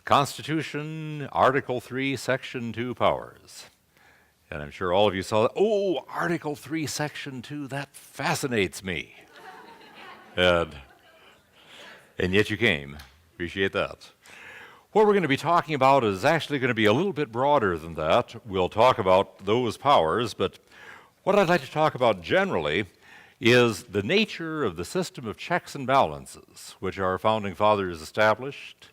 Constitution, Article 3, Section 2 powers. And I'm sure all of you saw that. Oh, Article 3, Section 2, that fascinates me. and yet you came. Appreciate that. What we're going to be talking about is actually going to be a little bit broader than that. We'll talk about those powers, but what I'd like to talk about generally is the nature of the system of checks and balances, which our founding fathers established,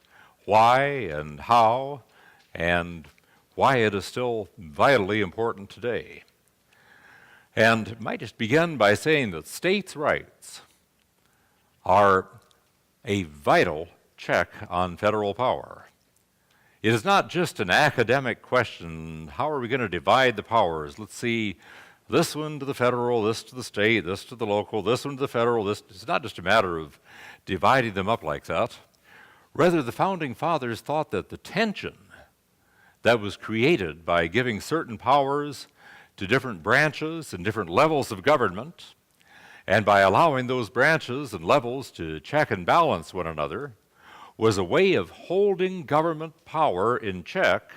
why and how, and why it is still vitally important today. And I might just begin by saying that states' rights are a vital check on federal power. It is not just an academic question, how are we going to divide the powers? Let's see, this one to the federal, this to the state, this to the local, this one to the federal, this. It's not just a matter of dividing them up like that. Rather, the founding fathers thought that the tension that was created by giving certain powers to different branches and different levels of government, and by allowing those branches and levels to check and balance one another, was a way of holding government power in check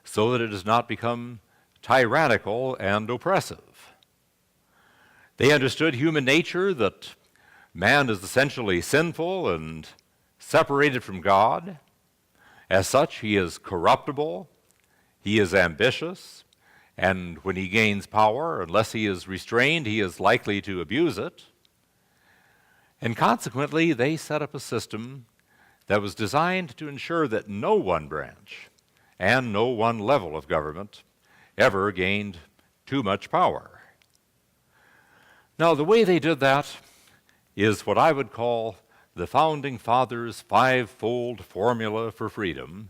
so that it does not become tyrannical and oppressive. They understood human nature, that man is essentially sinful and separated from God. As such, he is corruptible, he is ambitious, and when he gains power, unless he is restrained, he is likely to abuse it. And consequently, they set up a system that was designed to ensure that no one branch and no one level of government ever gained too much power. Now, the way they did that is what I would call the Founding Fathers' five-fold formula for freedom.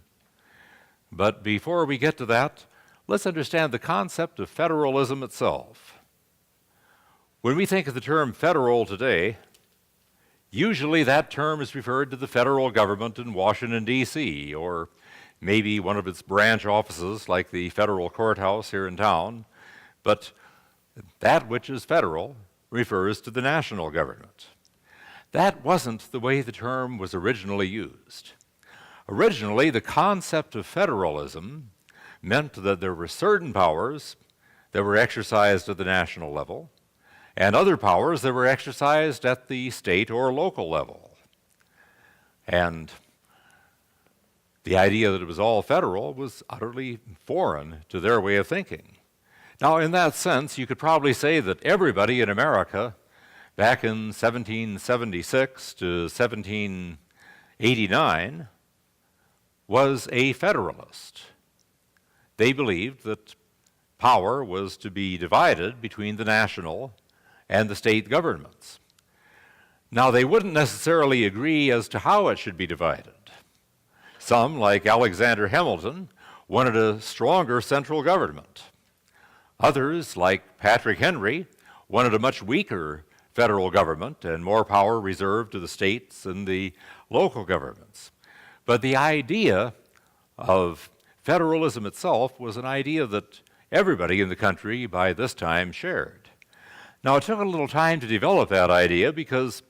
But before we get to that, let's understand the concept of federalism itself. When we think of the term federal today, usually that term is referred to the federal government in Washington, D.C., or maybe one of its branch offices like the federal courthouse here in town. But that which is federal refers to the national government. That wasn't the way the term was originally used. Originally, the concept of federalism meant that there were certain powers that were exercised at the national level, and other powers that were exercised at the state or local level. And the idea that it was all federal was utterly foreign to their way of thinking. Now, in that sense, you could probably say that everybody in America back in 1776 to 1789 was a federalist. They believed that power was to be divided between the national and the state governments. Now, they wouldn't necessarily agree as to how it should be divided. Some, like Alexander Hamilton, wanted a stronger central government. Others, like Patrick Henry, wanted a much weaker federal government and more power reserved to the states and the local governments. But the idea of federalism itself was an idea that everybody in the country by this time shared. Now, it took a little time to develop that idea because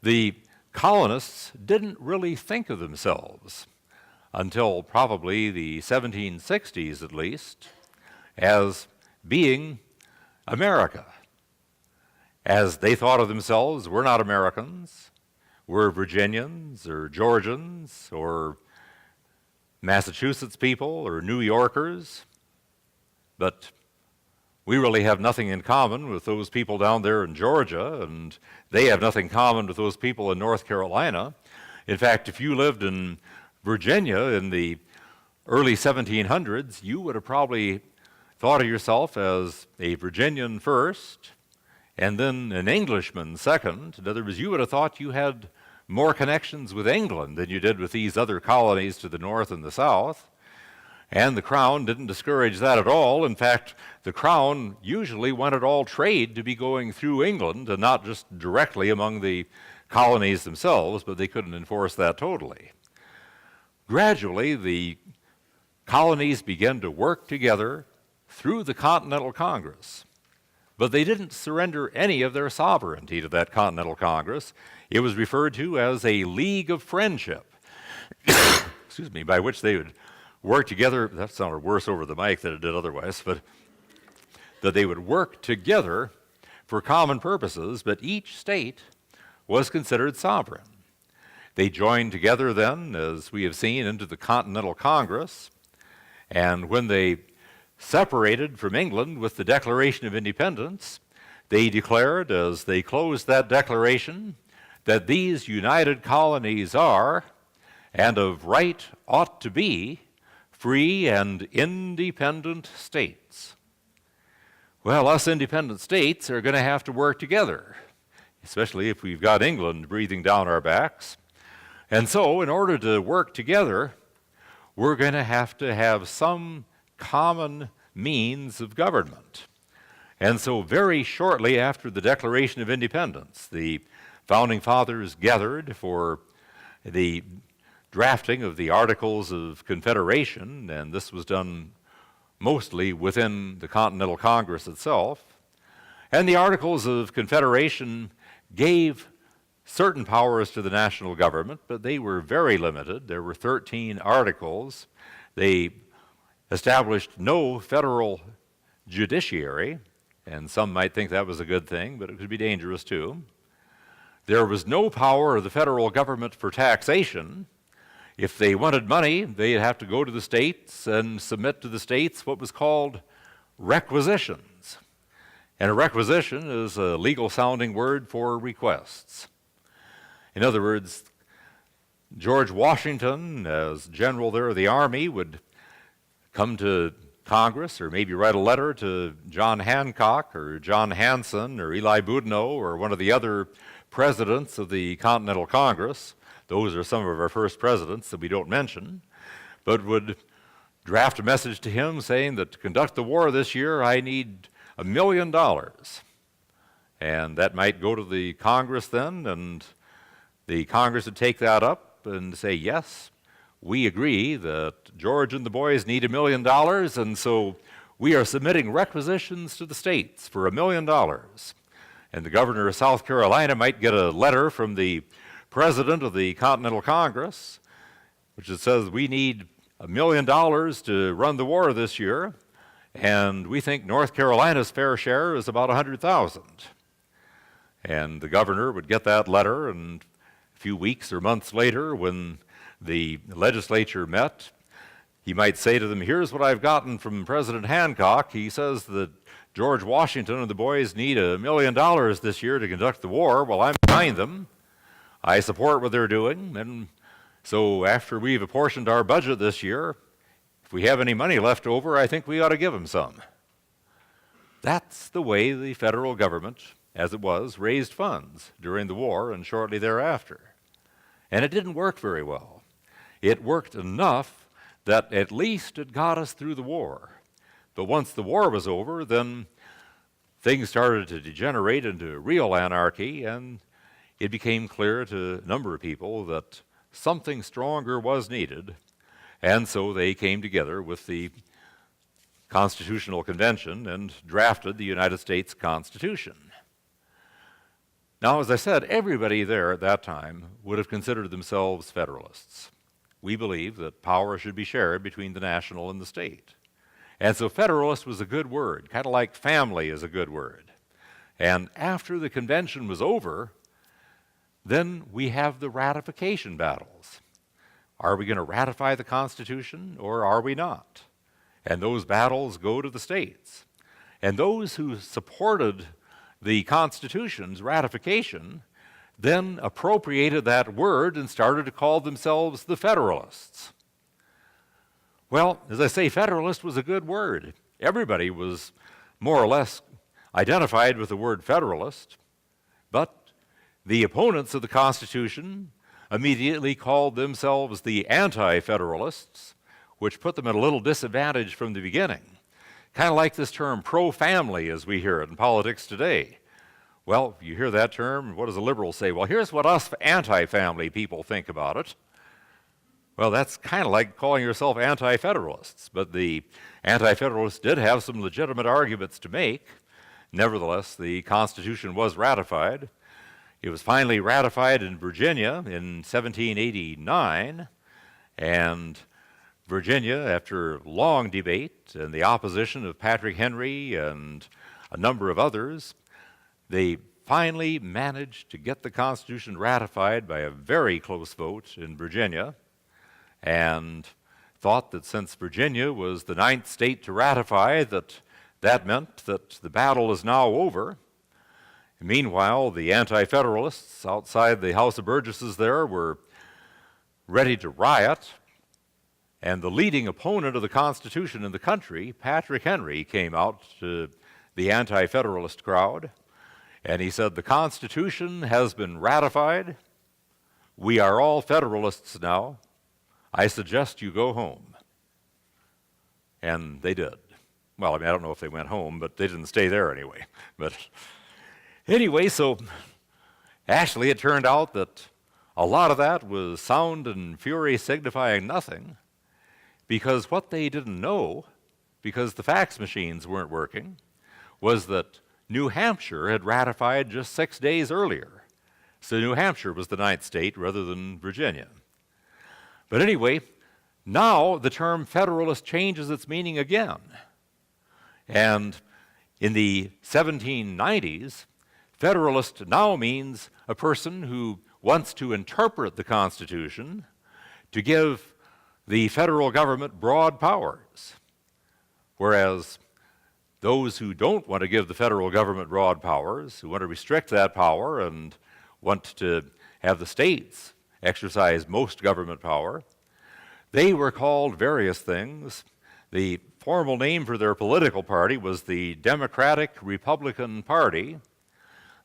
the colonists didn't really think of themselves until probably the 1760s at least as being America. As they thought of themselves, we're not Americans, we're Virginians or Georgians or Massachusetts people or New Yorkers, but we really have nothing in common with those people down there in Georgia, and they have nothing in common with those people in North Carolina. In fact, if you lived in Virginia in the early 1700s, you would have probably thought of yourself as a Virginian first, and then an Englishman second. In other words, you would have thought you had more connections with England than you did with these other colonies to the north and the south. And the Crown didn't discourage that at all. In fact, the Crown usually wanted all trade to be going through England and not just directly among the colonies themselves, but they couldn't enforce that totally. Gradually, the colonies began to work together through the Continental Congress. But they didn't surrender any of their sovereignty to that Continental Congress. It was referred to as a League of Friendship. by which they would work together. That sounded worse over the mic than it did otherwise, but that they would work together for common purposes, but each state was considered sovereign. They joined together then, as we have seen, into the Continental Congress, and when they separated from England with the Declaration of Independence, they declared, as they closed that declaration, that these united colonies are, and of right ought to be, free and independent states. Well, us independent states are going to have to work together, especially if we've got England breathing down our backs. And so, in order to work together, we're going to have some common means of government. And so very shortly after the Declaration of Independence, the Founding Fathers gathered for the drafting of the Articles of Confederation, and this was done mostly within the Continental Congress itself. And the Articles of Confederation gave certain powers to the national government, but they were very limited. There were 13 articles. They established no federal judiciary, and some might think that was a good thing, but it could be dangerous too. There was no power of the federal government for taxation. If they wanted money, they'd have to go to the states and submit to the states what was called requisitions. And a requisition is a legal-sounding word for requests. In other words, George Washington, as general there of the Army, would come to Congress or maybe write a letter to John Hancock or John Hanson or Eli Boudinot or one of the other presidents of the Continental Congress. Those are some of our first presidents that we don't mention, but would draft a message to him saying that to conduct the war this year, I need $1 million. And that might go to the Congress then, and the Congress would take that up and say, yes, we agree that George and the boys need $1 million, and so we are submitting requisitions to the states for $1 million. And the governor of South Carolina might get a letter from the president of the Continental Congress, which says we need $1 million to run the war this year, and we think North Carolina's fair share is about 100,000. And the governor would get that letter, and a few weeks or months later, when the legislature met, he might say to them, here's what I've gotten from President Hancock. He says that George Washington and the boys need $1 million this year to conduct the war. Well, I'm behind them. I support what they're doing. And so after we've apportioned our budget this year, if we have any money left over, I think we ought to give them some. That's the way the federal government, as it was, raised funds during the war and shortly thereafter. And it didn't work very well. It worked enough that at least it got us through the war. But once the war was over, then things started to degenerate into real anarchy, and it became clear to a number of people that something stronger was needed, and so they came together with the Constitutional Convention and drafted the United States Constitution. Now, as I said, everybody there at that time would have considered themselves Federalists. We believe that power should be shared between the national and the state. And so Federalist was a good word, kind of like family is a good word. And after the convention was over, then we have the ratification battles. Are we going to ratify the Constitution or are we not? And those battles go to the states. And those who supported the Constitution's ratification then appropriated that word and started to call themselves the Federalists. Well, as I say, Federalist was a good word. Everybody was more or less identified with the word Federalist, but the opponents of the Constitution immediately called themselves the Anti-Federalists, which put them at a little disadvantage from the beginning. Kind of like this term pro-family as we hear it in politics today. Well, you hear that term, what does a liberal say? Well, here's what us anti-family people think about it. Well, that's kind of like calling yourself anti-federalists, but the anti-federalists did have some legitimate arguments to make. Nevertheless, the Constitution was ratified. It was finally ratified in Virginia in 1789, And Virginia, after long debate and the opposition of Patrick Henry and a number of others, they finally managed to get the Constitution ratified by a very close vote in Virginia, and thought that since Virginia was the 9th state to ratify, that meant that the battle is now over. Meanwhile, the anti-federalists outside the House of Burgesses there were ready to riot, and the leading opponent of the Constitution in the country, Patrick Henry, came out to the anti-federalist crowd, and he said, "The Constitution has been ratified. We are all Federalists now. I suggest you go home." And they did. Well, I don't know if they went home, but they didn't stay there anyway. But anyway, so actually it turned out that a lot of that was sound and fury signifying nothing, because what they didn't know, because the fax machines weren't working, was that New Hampshire had ratified just 6 days earlier. So New Hampshire was the 9th state rather than Virginia. But anyway, now the term Federalist changes its meaning again. And in the 1790s, Federalist now means a person who wants to interpret the Constitution to give the federal government broad powers, whereas those who don't want to give the federal government broad powers, who want to restrict that power and want to have the states exercise most government power, they were called various things. The formal name for their political party was the Democratic Republican Party.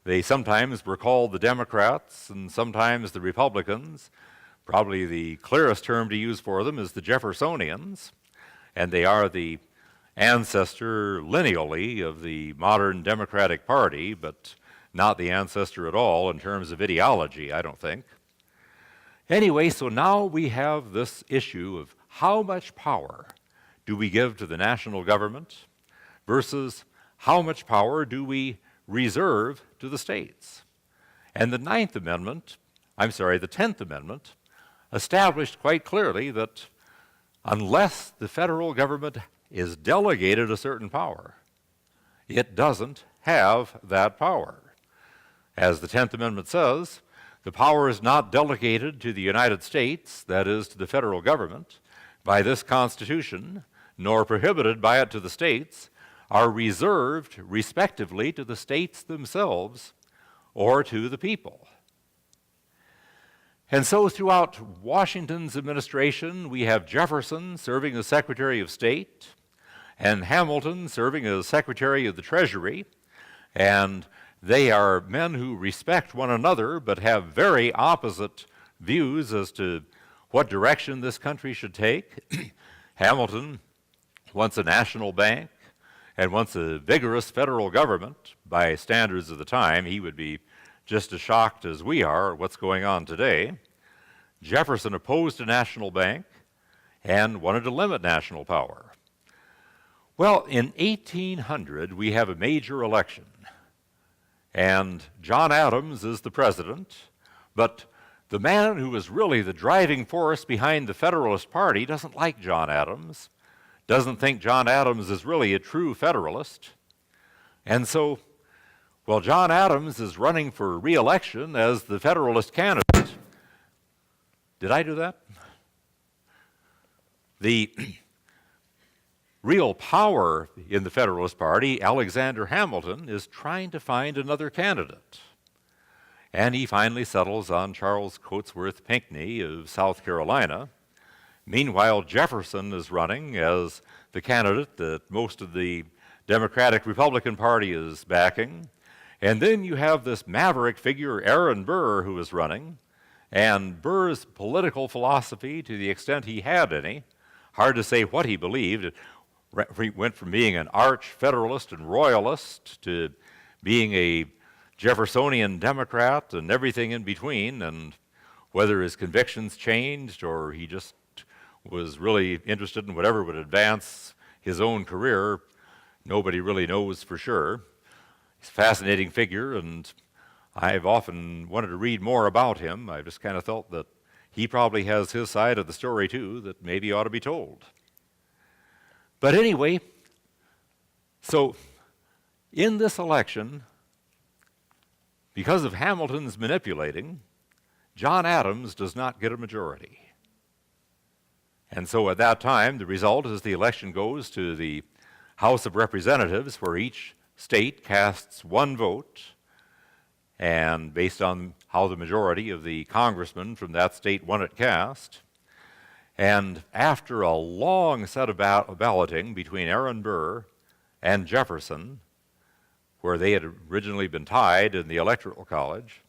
They sometimes were called the Democrats and sometimes the Republicans. Probably the clearest term to use for them is the Jeffersonians, and they are the ancestor lineally of the modern Democratic Party, but not the ancestor at all in terms of ideology, I don't think. Anyway, so now we have this issue of how much power do we give to the national government versus how much power do we reserve to the states. And the 10th Amendment established quite clearly that unless the federal government is delegated a certain power, it doesn't have that power. As the 10th Amendment says, the power is not delegated to the United States, that is, to the federal government, by this Constitution, nor prohibited by it to the states, are reserved respectively to the states themselves or to the people. And so throughout Washington's administration, we have Jefferson serving as Secretary of State and Hamilton serving as Secretary of the Treasury, and they are men who respect one another but have very opposite views as to what direction this country should take. Hamilton wants a national bank and wants a vigorous federal government. By standards of the time, he would be just as shocked as we are at what's going on today. Jefferson opposed a national bank and wanted to limit national power. Well, in 1800, we have a major election, and John Adams is the president, but the man who is really the driving force behind the Federalist Party doesn't like John Adams, doesn't think John Adams is really a true Federalist. And so, while John Adams is running for re-election as the Federalist candidate, did I do that? The real power in the Federalist Party, Alexander Hamilton, is trying to find another candidate. And he finally settles on Charles Cotesworth Pinckney of South Carolina. Meanwhile, Jefferson is running as the candidate that most of the Democratic Republican Party is backing. And then you have this maverick figure, Aaron Burr, who is running. And Burr's political philosophy, to the extent he had any, hard to say what he believed. He went from being an arch Federalist and Royalist to being a Jeffersonian Democrat and everything in between, and whether his convictions changed or he just was really interested in whatever would advance his own career, nobody really knows for sure. He's a fascinating figure, and I've often wanted to read more about him. I just kind of felt that he probably has his side of the story too that maybe ought to be told. But anyway, so in this election, because of Hamilton's manipulating, John Adams does not get a majority. And so at that time, the result is the election goes to the House of Representatives, where each state casts one vote, and based on how the majority of the congressmen from that state want it cast. And after a long set of balloting between Aaron Burr and Jefferson, where they had originally been tied in the Electoral College,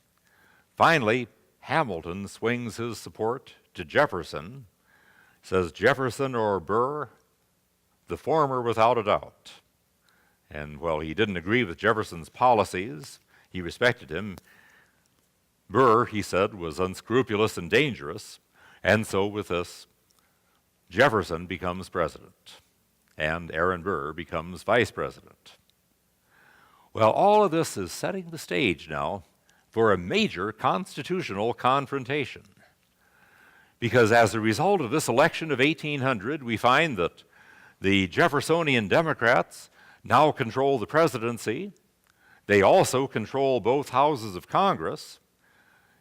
finally Hamilton swings his support to Jefferson, says Jefferson or Burr, the former without a doubt. And while he didn't agree with Jefferson's policies, he respected him. Burr, he said, was unscrupulous and dangerous, and so with this, Jefferson becomes president, and Aaron Burr becomes vice president. Well, all of this is setting the stage now for a major constitutional confrontation. Because as a result of this election of 1800, we find that the Jeffersonian Democrats now control the presidency. They also control both houses of Congress,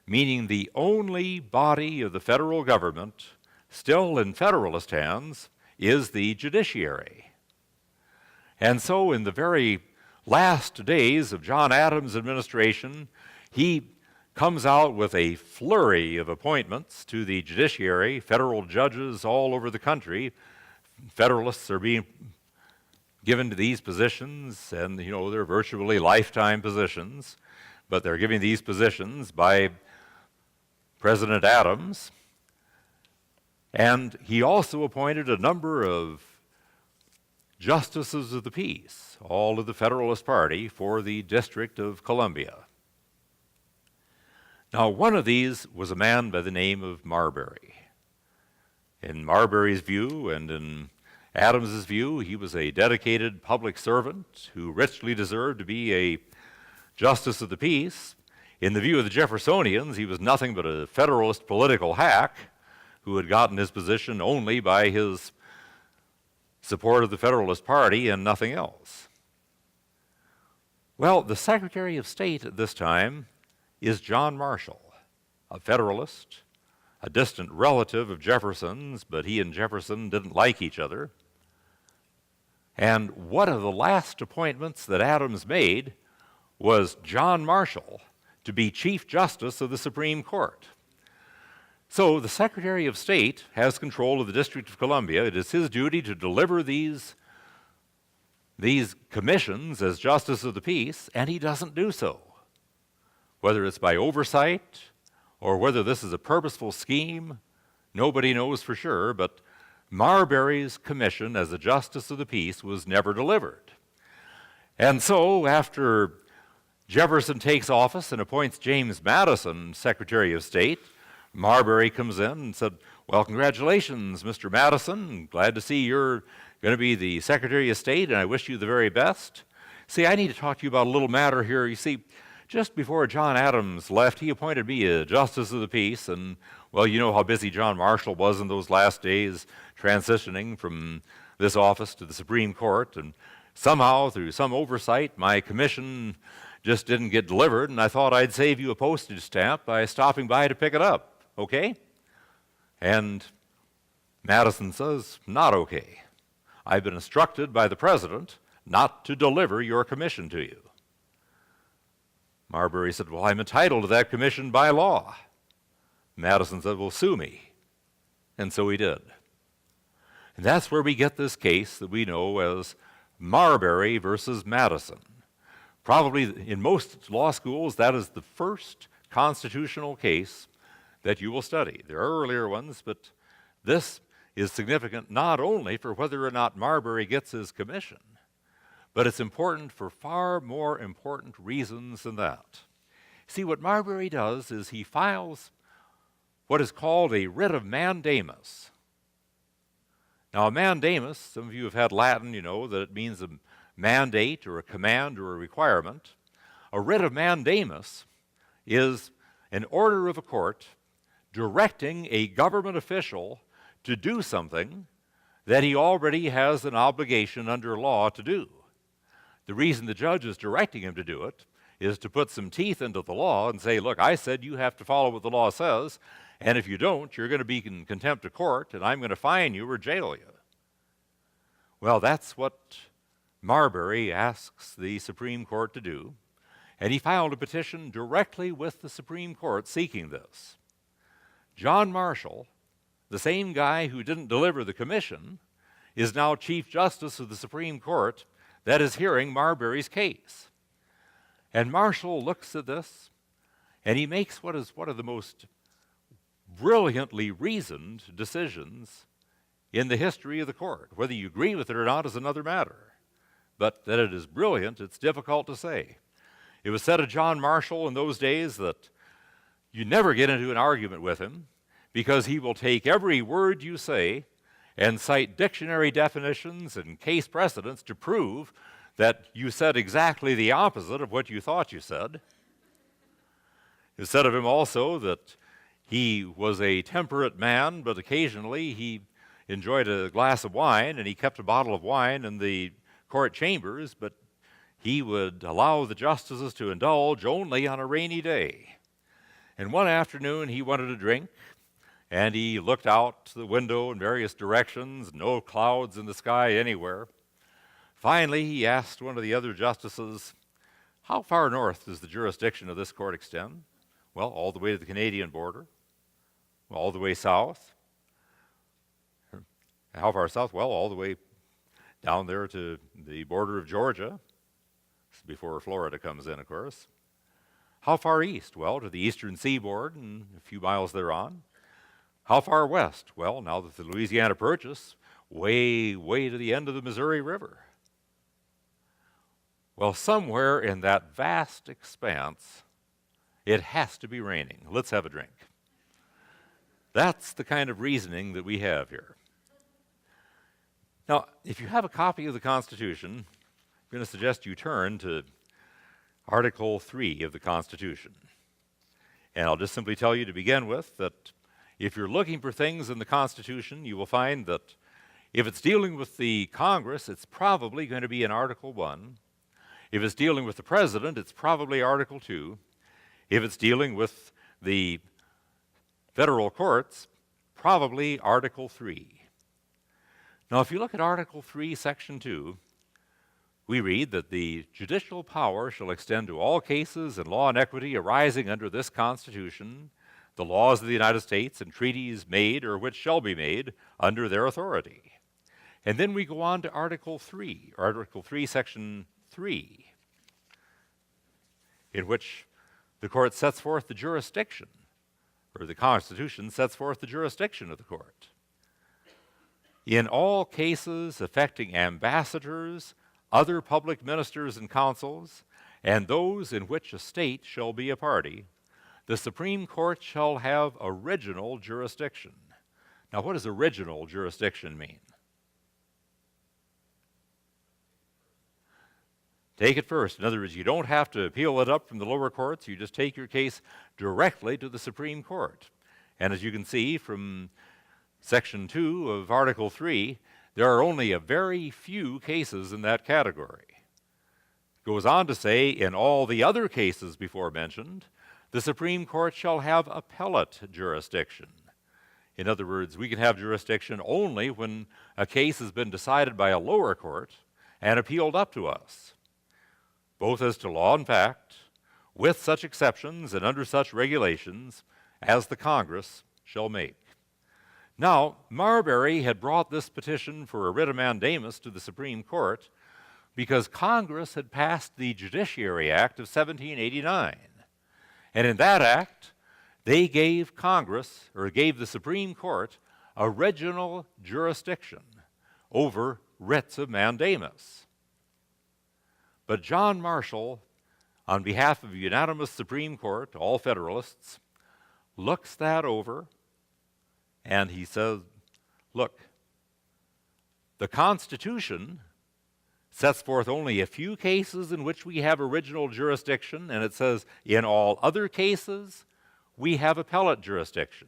meaning the only body of the federal government still in Federalist hands is the judiciary. And so in the very last days of John Adams' administration, he comes out with a flurry of appointments to the judiciary, federal judges all over the country. Federalists are being given to these positions, and they're virtually lifetime positions, but they're giving these positions by President Adams. And he also appointed a number of justices of the peace, all of the Federalist Party, for the District of Columbia. Now, one of these was a man by the name of Marbury. In Marbury's view and in Adams's view, he was a dedicated public servant who richly deserved to be a justice of the peace. In the view of the Jeffersonians, he was nothing but a Federalist political hack who had gotten his position only by his support of the Federalist Party and nothing else. Well, the Secretary of State at this time is John Marshall, a Federalist, a distant relative of Jefferson's, but he and Jefferson didn't like each other. And one of the last appointments that Adams made was John Marshall to be Chief Justice of the Supreme Court. So the Secretary of State has control of the District of Columbia. It is his duty to deliver these commissions as Justice of the Peace, and he doesn't do so. Whether it's by oversight or whether this is a purposeful scheme, nobody knows for sure, but Marbury's commission as a Justice of the Peace was never delivered. And so after Jefferson takes office and appoints James Madison Secretary of State, Marbury comes in and said, "Well, congratulations, Mr. Madison. Glad to see you're going to be the Secretary of State, and I wish you the very best. See, I need to talk to you about a little matter here. You see, just before John Adams left, he appointed me a Justice of the Peace, and, well, you know how busy John Marshall was in those last days transitioning from this office to the Supreme Court, and somehow, through some oversight, my commission just didn't get delivered, and I thought I'd save you a postage stamp by stopping by to pick it up. Okay?" And Madison says, "Not okay. I've been instructed by the President not to deliver your commission to you." Marbury said, "Well, I'm entitled to that commission by law." Madison said, "Well, sue me." And so he did. And that's where we get this case that we know as Marbury versus Madison. Probably in most law schools, that is the first constitutional case that you will study. There are earlier ones, but this is significant not only for whether or not Marbury gets his commission, but it's important for far more important reasons than that. See, what Marbury does is he files what is called a writ of mandamus. Now, a mandamus, some of you have had Latin, you know that it means a mandate or a command or a requirement. A writ of mandamus is an order of a court directing a government official to do something that he already has an obligation under law to do. The reason the judge is directing him to do it is to put some teeth into the law and say, look, I said you have to follow what the law says, and if you don't, you're going to be in contempt of court, and I'm going to fine you or jail you. Well, that's what Marbury asks the Supreme Court to do, and he filed a petition directly with the Supreme Court seeking this. John Marshall, the same guy who didn't deliver the commission, is now Chief Justice of the Supreme Court that is hearing Marbury's case. And Marshall looks at this, and he makes what is one of the most brilliantly reasoned decisions in the history of the court. Whether you agree with it or not is another matter. But that it is brilliant, it's difficult to say. It was said of John Marshall in those days that you never get into an argument with him because he will take every word you say and cite dictionary definitions and case precedents to prove that you said exactly the opposite of what you thought you said. It was said of him also that he was a temperate man, but occasionally he enjoyed a glass of wine, and he kept a bottle of wine in the court chambers, but he would allow the justices to indulge only on a rainy day. And one afternoon he wanted a drink, and he looked out the window in various directions, no clouds in the sky anywhere. Finally, he asked one of the other justices, how far north does the jurisdiction of this court extend? Well, all the way to the Canadian border. Well, all the way south. How far south? Well, all the way down there to the border of Georgia. This is before Florida comes in, of course. How far east? Well, to the eastern seaboard and a few miles thereon. How far west? Well, now that the Louisiana Purchase, way, way to the end of the Missouri River. Well, somewhere in that vast expanse, it has to be raining. Let's have a drink. That's the kind of reasoning that we have here. Now, if you have a copy of the Constitution, I'm going to suggest you turn to Article 3 of the Constitution. And I'll just simply tell you to begin with that if you're looking for things in the Constitution, you will find that if it's dealing with the Congress, it's probably going to be in Article 1. If it's dealing with the President, it's probably Article 2. If it's dealing with the federal courts, probably Article 3. Now, if you look at Article 3, Section 2, we read that the judicial power shall extend to all cases in law and equity arising under this Constitution, the laws of the United States, and treaties made or which shall be made under their authority. And then we go on to Article 3, or Article 3, Section 3, in which the court sets forth the jurisdiction, or the Constitution sets forth the jurisdiction of the court. In all cases affecting ambassadors, other public ministers and consuls, and those in which a state shall be a party, the Supreme Court shall have original jurisdiction. Now, what does original jurisdiction mean? Take it first. In other words, you don't have to appeal it up from the lower courts. You just take your case directly to the Supreme Court. And as you can see from Section 2 of Article 3, there are only a very few cases in that category. It goes on to say, in all the other cases before mentioned, the Supreme Court shall have appellate jurisdiction. In other words, we can have jurisdiction only when a case has been decided by a lower court and appealed up to us, both as to law and fact, with such exceptions and under such regulations as the Congress shall make. Now, Marbury had brought this petition for a writ of mandamus to the Supreme Court because Congress had passed the Judiciary Act of 1789. And in that act, they gave Congress, or gave the Supreme Court, original jurisdiction over writs of mandamus. But John Marshall, on behalf of a unanimous Supreme Court, all Federalists, looks that over and he says, look, the Constitution sets forth only a few cases in which we have original jurisdiction, and it says in all other cases we have appellate jurisdiction.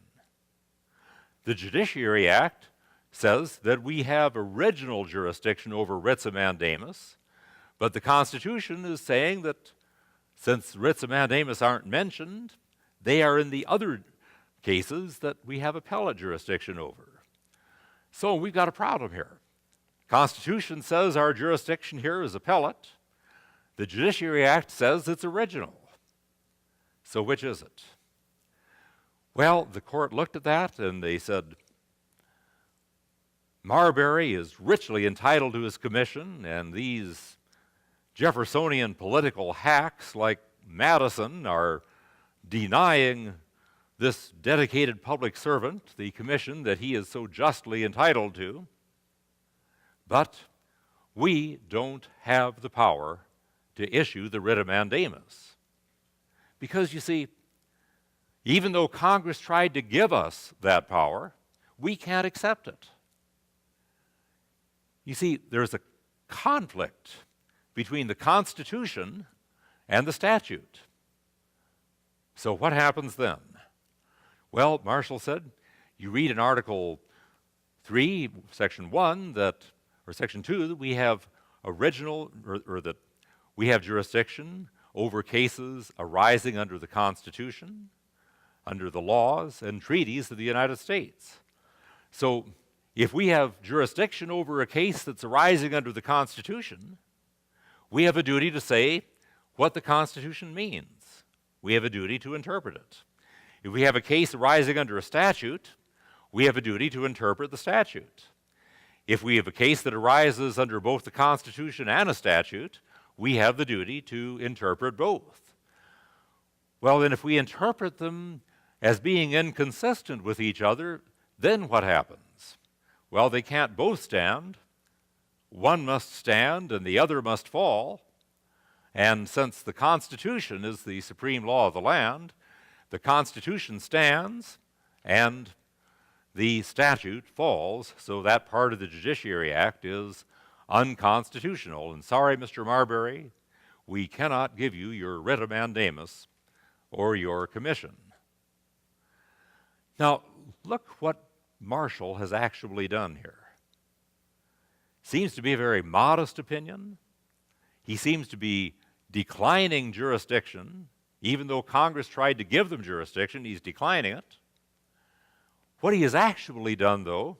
The Judiciary Act says that we have original jurisdiction over writs of mandamus, but the Constitution is saying that since writs of mandamus aren't mentioned, they are in the other cases that we have appellate jurisdiction over. So we've got a problem here. Constitution says our jurisdiction here is appellate. The Judiciary Act says it's original. So which is it? Well, the court looked at that and they said, Marbury is richly entitled to his commission, and these Jeffersonian political hacks like Madison are denying this dedicated public servant the commission that he is so justly entitled to. But we don't have the power to issue the writ of mandamus. Because, you see, even though Congress tried to give us that power, we can't accept it. You see, there's a conflict between the Constitution and the statute. So what happens then? Well, Marshall said, you read in Article 3, Section 1, or Section 2, that we have that we have jurisdiction over cases arising under the Constitution, under the laws and treaties of the United States. So if we have jurisdiction over a case that's arising under the Constitution, we have a duty to say what the Constitution means. We have a duty to interpret it. If we have a case arising under a statute, we have a duty to interpret the statute. If we have a case that arises under both the Constitution and a statute, we have the duty to interpret both. Well, then if we interpret them as being inconsistent with each other, then what happens? Well, they can't both stand. One must stand and the other must fall. And since the Constitution is the supreme law of the land, the Constitution stands and the statute falls, so that part of the Judiciary Act is unconstitutional. And sorry, Mr. Marbury, we cannot give you your writ of mandamus or your commission. Now, look what Marshall has actually done here. Seems to be a very modest opinion. He seems to be declining jurisdiction. Even though Congress tried to give them jurisdiction, he's declining it. What he has actually done, though,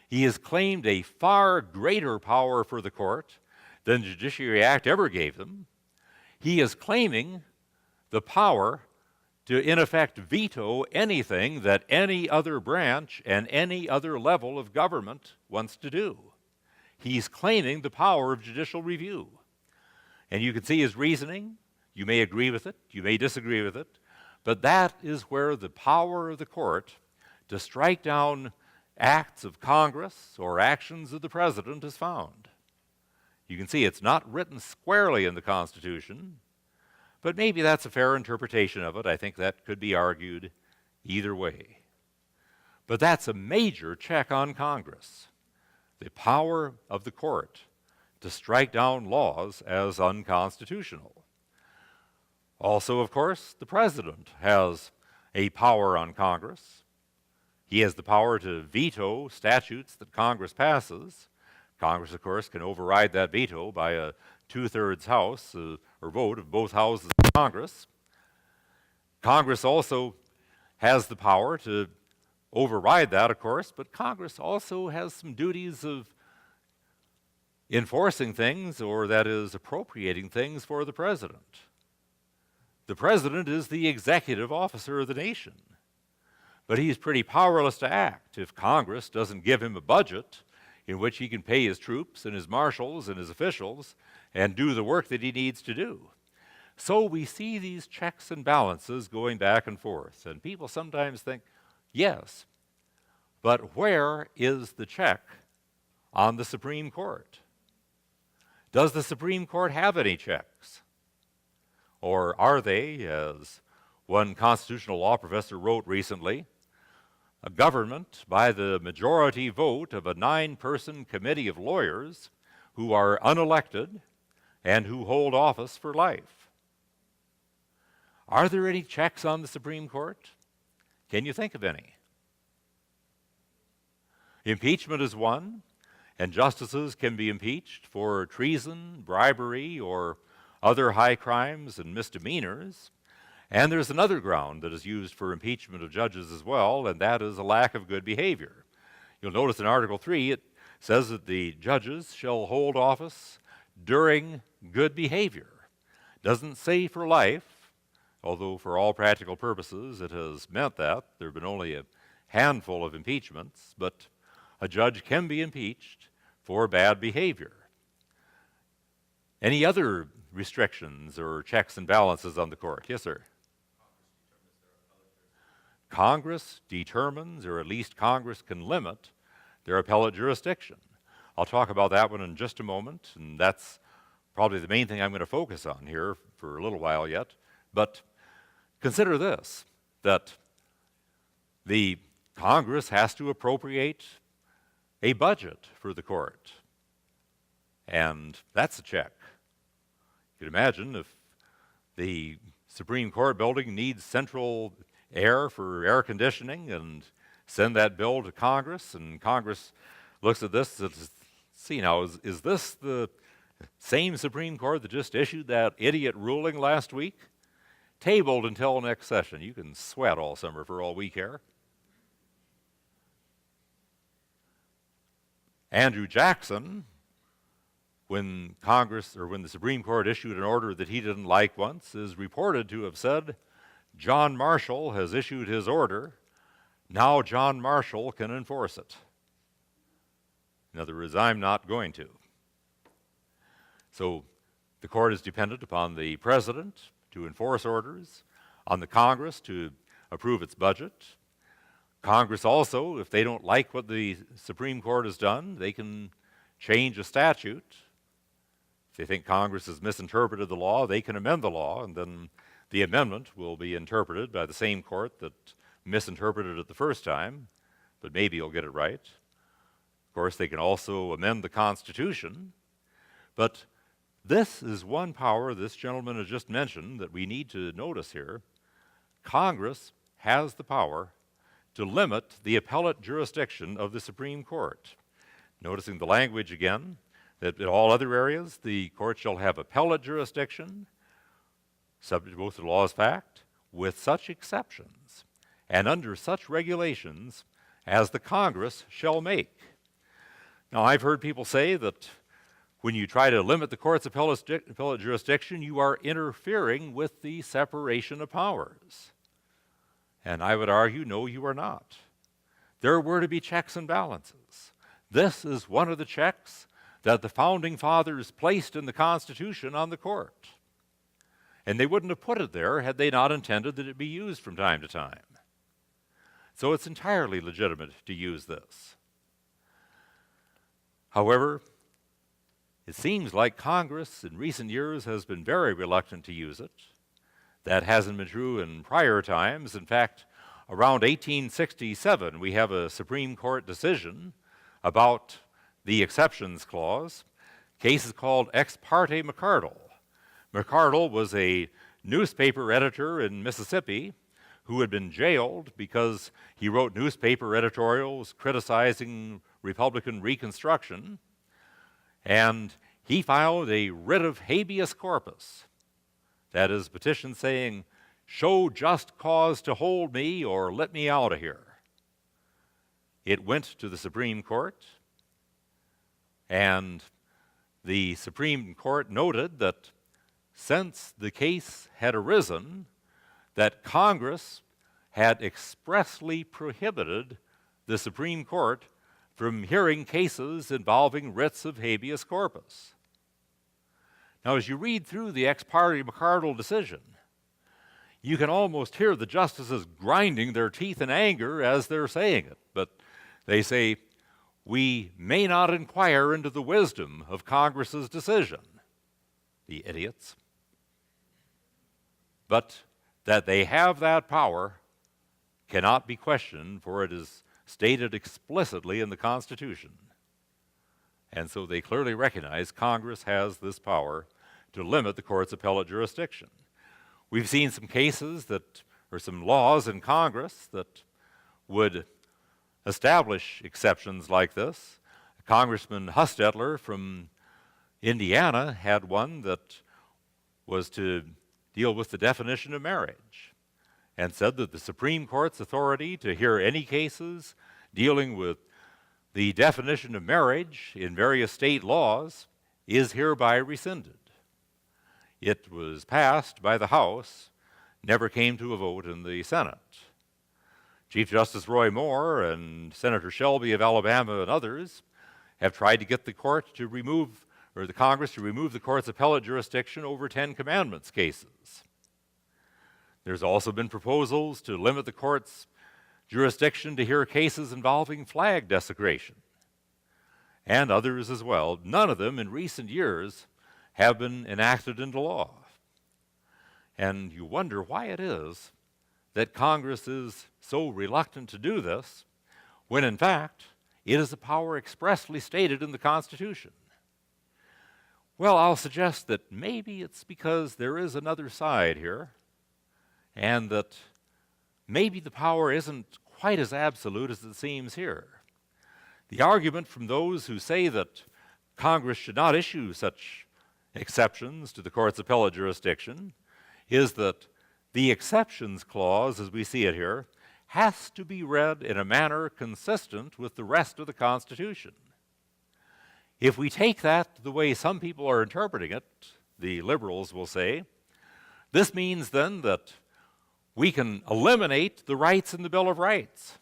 he has claimed a far greater power for the court than the Judiciary Act ever gave them. He is claiming the power to, in effect, veto anything that any other branch and any other level of government wants to do. He's claiming the power of judicial review. And you can see his reasoning. You may agree with it, you may disagree with it, but that is where the power of the court to strike down acts of Congress or actions of the president is found. You can see it's not written squarely in the Constitution, but maybe that's a fair interpretation of it. I think that could be argued either way. But that's a major check on Congress, the power of the court to strike down laws as unconstitutional. Also, of course, the president has a power on Congress. He has the power to veto statutes that Congress passes. Congress, of course, can override that veto by a two-thirds house or vote of both houses of Congress. Congress also has the power to override that, of course, but Congress also has some duties of enforcing things, or that is, appropriating things for the president. The president is the executive officer of the nation, but he's pretty powerless to act if Congress doesn't give him a budget in which he can pay his troops and his marshals and his officials and do the work that he needs to do. So we see these checks and balances going back and forth, and people sometimes think, yes, but where is the check on the Supreme Court? Does the Supreme Court have any checks? Or are they, as one constitutional law professor wrote recently, a government by the majority vote of a 9-person committee of lawyers who are unelected and who hold office for life? Are there any checks on the Supreme Court? Can you think of any? Impeachment is one, and justices can be impeached for treason, bribery, or other high crimes and misdemeanors. And there's another ground that is used for impeachment of judges as well, and that is a lack of good behavior. You'll notice in Article 3 it says that the judges shall hold office during good behavior. Doesn't say for life, although for all practical purposes it has meant that. There have been only a handful of impeachments, but a judge can be impeached for bad behavior. Any other restrictions or checks and balances on the court? Yes, sir. Congress determines, or at least Congress can limit, their appellate jurisdiction. I'll talk about that one in just a moment, and that's probably the main thing I'm going to focus on here for a little while yet. But consider this, that the Congress has to appropriate a budget for the court, and that's a check. You can imagine if the Supreme Court building needs central air for air conditioning and send that bill to Congress, and Congress looks at this and says, see now, is this the same Supreme Court that just issued that idiot ruling last week? Tabled until next session. You can sweat all summer for all we care. Andrew Jackson, when Congress, or when the Supreme Court issued an order that he didn't like once, is reported to have said, John Marshall has issued his order, now John Marshall can enforce it. In other words, I'm not going to. So the court is dependent upon the president to enforce orders, on the Congress to approve its budget. Congress also, if they don't like what the Supreme Court has done, they can change a statute. If they think Congress has misinterpreted the law, they can amend the law, and then the amendment will be interpreted by the same court that misinterpreted it the first time, but maybe you'll get it right. Of course, they can also amend the Constitution, but this is one power this gentleman has just mentioned that we need to notice here. Congress has the power to limit the appellate jurisdiction of the Supreme Court. Noticing the language again, that in all other areas the court shall have appellate jurisdiction, subject both to law as fact, with such exceptions, and under such regulations as the Congress shall make. Now, I've heard people say that when you try to limit the court's appellate jurisdiction, you are interfering with the separation of powers. And I would argue, no, you are not. There were to be checks and balances. This is one of the checks that the Founding Fathers placed in the Constitution on the court. And they wouldn't have put it there had they not intended that it be used from time to time. So it's entirely legitimate to use this. However, it seems like Congress in recent years has been very reluctant to use it. That hasn't been true in prior times. In fact, around 1867, we have a Supreme Court decision about the exceptions clause. Case is called Ex parte McCardle. McCardle was a newspaper editor in Mississippi who had been jailed because he wrote newspaper editorials criticizing Republican Reconstruction, and he filed a writ of habeas corpus, that is, petition saying, show just cause to hold me or let me out of here. It went to the Supreme Court, and the Supreme Court noted that since the case had arisen, that Congress had expressly prohibited the Supreme Court from hearing cases involving writs of habeas corpus. Now, as you read through the Ex parte McCardle decision, you can almost hear the justices grinding their teeth in anger as they're saying it. But they say, we may not inquire into the wisdom of Congress's decision, the idiots, but that they have that power cannot be questioned, for it is stated explicitly in the Constitution. And so they clearly recognize Congress has this power to limit the court's appellate jurisdiction. We've seen some cases that, or some laws in Congress that would establish exceptions like this. Congressman Hustetler from Indiana had one that was to deal with the definition of marriage and said that the Supreme Court's authority to hear any cases dealing with the definition of marriage in various state laws is hereby rescinded. It was passed by the House, never came to a vote in the Senate. Chief Justice Roy Moore and Senator Shelby of Alabama and others have tried to get the court to remove, or the Congress to remove the court's appellate jurisdiction over 10 Commandments cases. There's also been proposals to limit the court's jurisdiction to hear cases involving flag desecration, and others as well. None of them in recent years have been enacted into law. And you wonder why it is that Congress is so reluctant to do this, when in fact it is a power expressly stated in the Constitution. Well, I'll suggest that maybe it's because there is another side here, and that maybe the power isn't quite as absolute as it seems here. The argument from those who say that Congress should not issue such exceptions to the court's appellate jurisdiction is that the exceptions clause, as we see it here, has to be read in a manner consistent with the rest of the Constitution. If we take that the way some people are interpreting it, the liberals will say, this means then that we can eliminate the rights in the Bill of Rights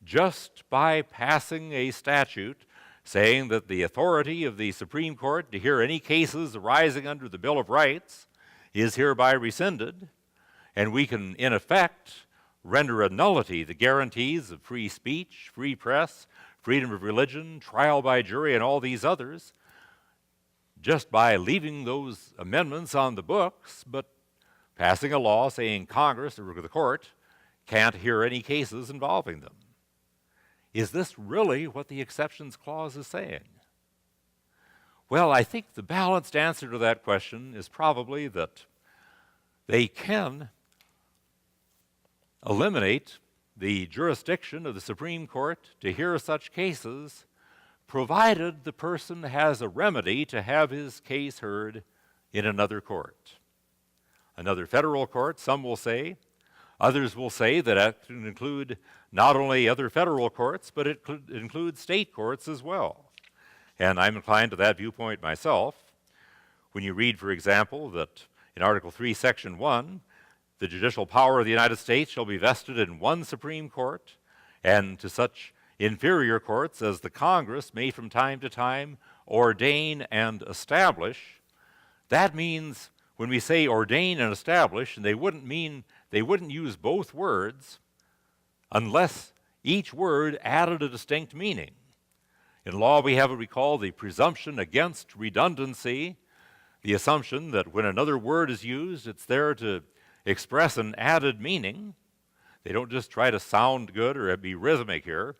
just by passing a statute saying that the authority of the Supreme Court to hear any cases arising under the Bill of Rights is hereby rescinded, and we can, in effect, render a nullity the guarantees of free speech, free press, freedom of religion, trial by jury, and all these others, just by leaving those amendments on the books, but passing a law saying Congress or the court can't hear any cases involving them. Is this really what the exceptions clause is saying? Well, I think the balanced answer to that question is probably that they can eliminate the jurisdiction of the Supreme Court to hear such cases, provided the person has a remedy to have his case heard in another court. Another federal court, some will say. Others will say that it can include not only other federal courts, but it could include state courts as well. And I'm inclined to that viewpoint myself. When you read, for example, that in Article 3, Section 1, the judicial power of the United States shall be vested in one Supreme Court, and to such inferior courts as the Congress may from time to time ordain and establish, that means when we say ordain and establish, and they wouldn't use both words unless each word added a distinct meaning. In law, we have what we call the presumption against redundancy, the assumption that when another word is used, it's there to express an added meaning. They don't just try to sound good or be rhythmic here.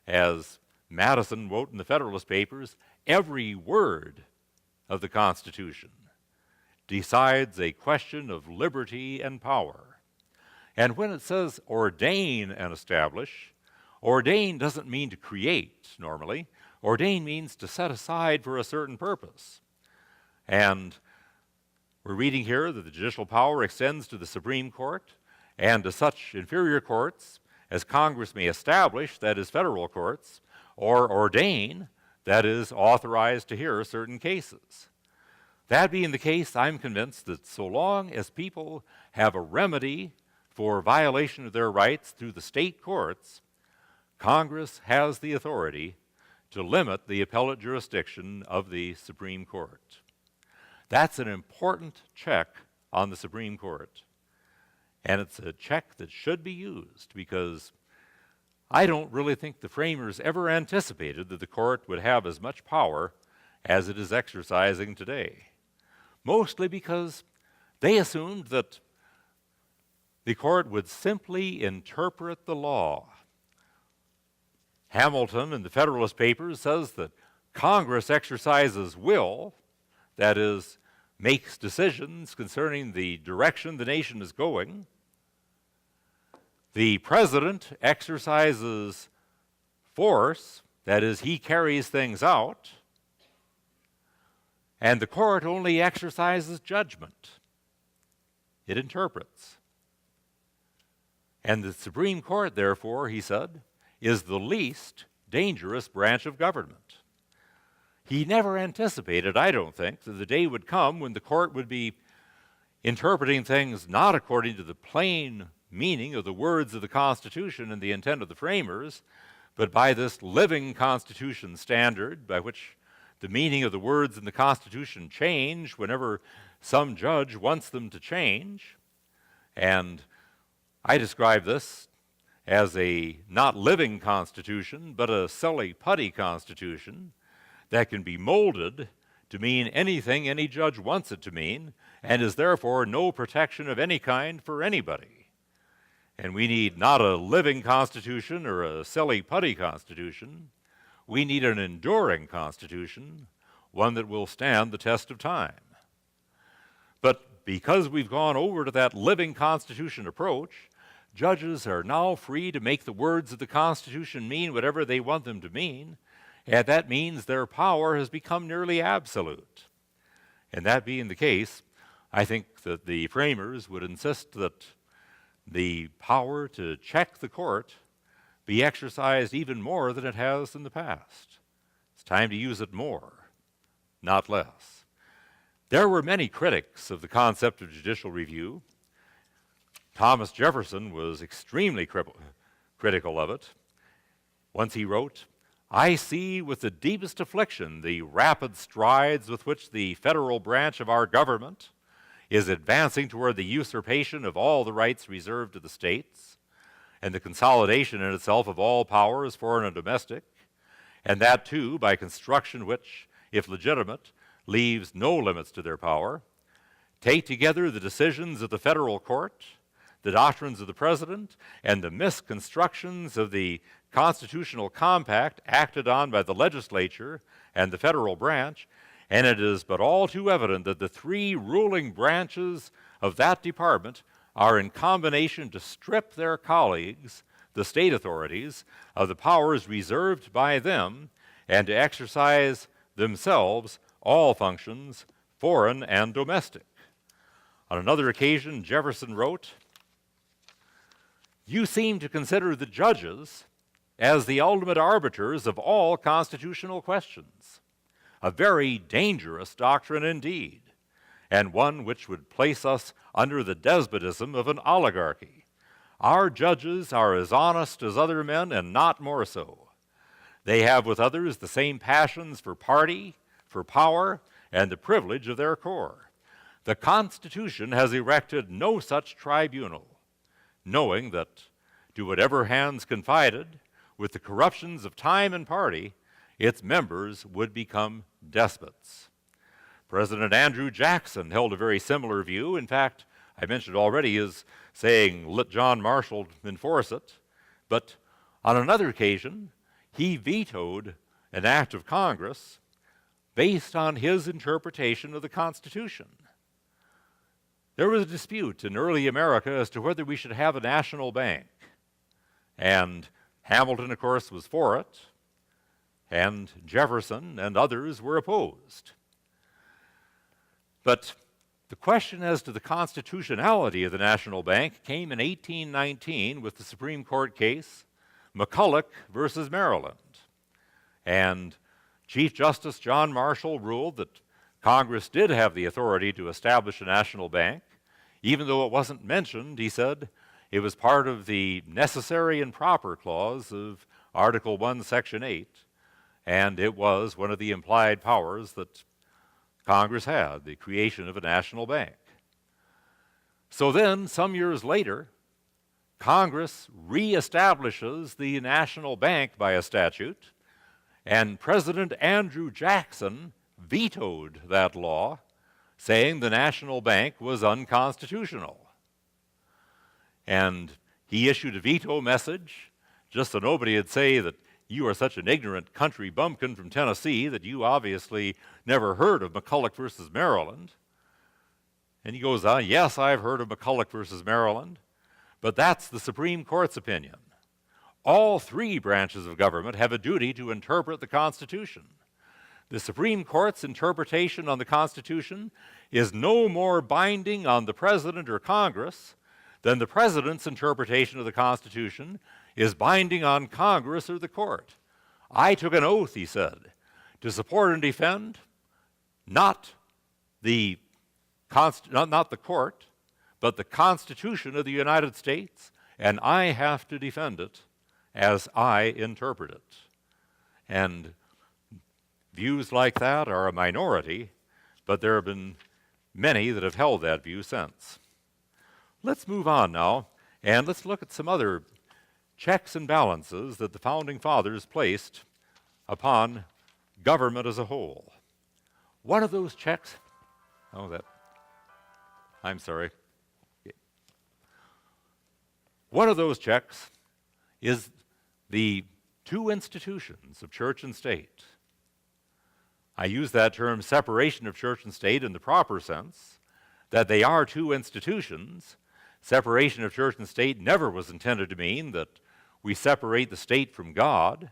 As Madison wrote in the Federalist Papers, every word of the Constitution decides a question of liberty and power. And when it says ordain and establish, ordain doesn't mean to create normally. Ordain means to set aside for a certain purpose. And we're reading here that the judicial power extends to the Supreme Court and to such inferior courts as Congress may establish, that is federal courts, or ordain, that is authorized to hear certain cases. That being the case, I'm convinced that so long as people have a remedy for violation of their rights through the state courts, Congress has the authority to limit the appellate jurisdiction of the Supreme Court. That's an important check on the Supreme Court. And it's a check that should be used, because I don't really think the framers ever anticipated that the court would have as much power as it is exercising today. Mostly because they assumed that the court would simply interpret the law. Hamilton in the Federalist Papers says that Congress exercises will, that is, makes decisions concerning the direction the nation is going. The president exercises force, that is, he carries things out, and the court only exercises judgment. It interprets. And the Supreme Court, therefore, he said, is the least dangerous branch of government. He never anticipated, I don't think, that the day would come when the court would be interpreting things not according to the plain meaning of the words of the Constitution and the intent of the framers, but by this living Constitution standard by which the meaning of the words in the Constitution change whenever some judge wants them to change. And I describe this as a not living Constitution, but a silly putty Constitution that can be molded to mean anything any judge wants it to mean, and is therefore no protection of any kind for anybody. And we need not a living Constitution or a silly putty Constitution. We need an enduring Constitution, one that will stand the test of time. But because we've gone over to that living Constitution approach, judges are now free to make the words of the Constitution mean whatever they want them to mean, and that means their power has become nearly absolute. And that being the case, I think that the framers would insist that the power to check the court be exercised even more than it has in the past. It's time to use it more, not less. There were many critics of the concept of judicial review. Thomas Jefferson was extremely critical of it. Once he wrote, "I see with the deepest affliction the rapid strides with which the federal branch of our government is advancing toward the usurpation of all the rights reserved to the states, and the consolidation in itself of all powers, foreign and domestic, and that too by construction which, if legitimate, leaves no limits to their power. Take together the decisions of the federal court, the doctrines of the president, and the misconstructions of the constitutional compact acted on by the legislature and the federal branch, and it is but all too evident that the three ruling branches of that department are in combination to strip their colleagues, the state authorities, of the powers reserved by them, and to exercise themselves all functions, foreign and domestic." On another occasion, Jefferson wrote, "You seem to consider the judges as the ultimate arbiters of all constitutional questions, a very dangerous doctrine indeed, and one which would place us under the despotism of an oligarchy. Our judges are as honest as other men, and not more so. They have with others the same passions for party, for power, and the privilege of their corps. The Constitution has erected no such tribunal, knowing that, to whatever hands confided, with the corruptions of time and party, its members would become despots." President Andrew Jackson held a very similar view. In fact, I mentioned already his saying, "Let John Marshall enforce it." But on another occasion, he vetoed an act of Congress based on his interpretation of the Constitution. There was a dispute in early America as to whether we should have a national bank. And Hamilton, of course, was for it, and Jefferson and others were opposed. But the question as to the constitutionality of the national bank came in 1819 with the Supreme Court case McCulloch versus Maryland. And Chief Justice John Marshall ruled that Congress did have the authority to establish a national bank. Even though it wasn't mentioned, he said, it was part of the necessary and proper clause of Article 1, Section 8, and it was one of the implied powers that Congress had, the creation of a national bank. So then, some years later, Congress reestablishes the national bank by a statute, and President Andrew Jackson vetoed that law, saying the national bank was unconstitutional. And he issued a veto message, just so nobody would say that you are such an ignorant country bumpkin from Tennessee that you obviously never heard of McCulloch versus Maryland. And he goes on, "Yes, I've heard of McCulloch versus Maryland, but that's the Supreme Court's opinion. All three branches of government have a duty to interpret the Constitution. The Supreme Court's interpretation on the Constitution is no more binding on the President or Congress than the President's interpretation of the Constitution is binding on Congress or the court. I took an oath, he said, to support and defend not the court, but the Constitution of the United States, and I have to defend it as I interpret it. And views like that are a minority, but there have been many that have held that view since. Let's move on now, and let's look at some other checks and balances that the Founding Fathers placed upon government as a whole. One of those checks, one of those checks is the two institutions of church and state. I use that term separation of church and state in the proper sense, that they are two institutions. Separation of church and state never was intended to mean that we separate the state from God,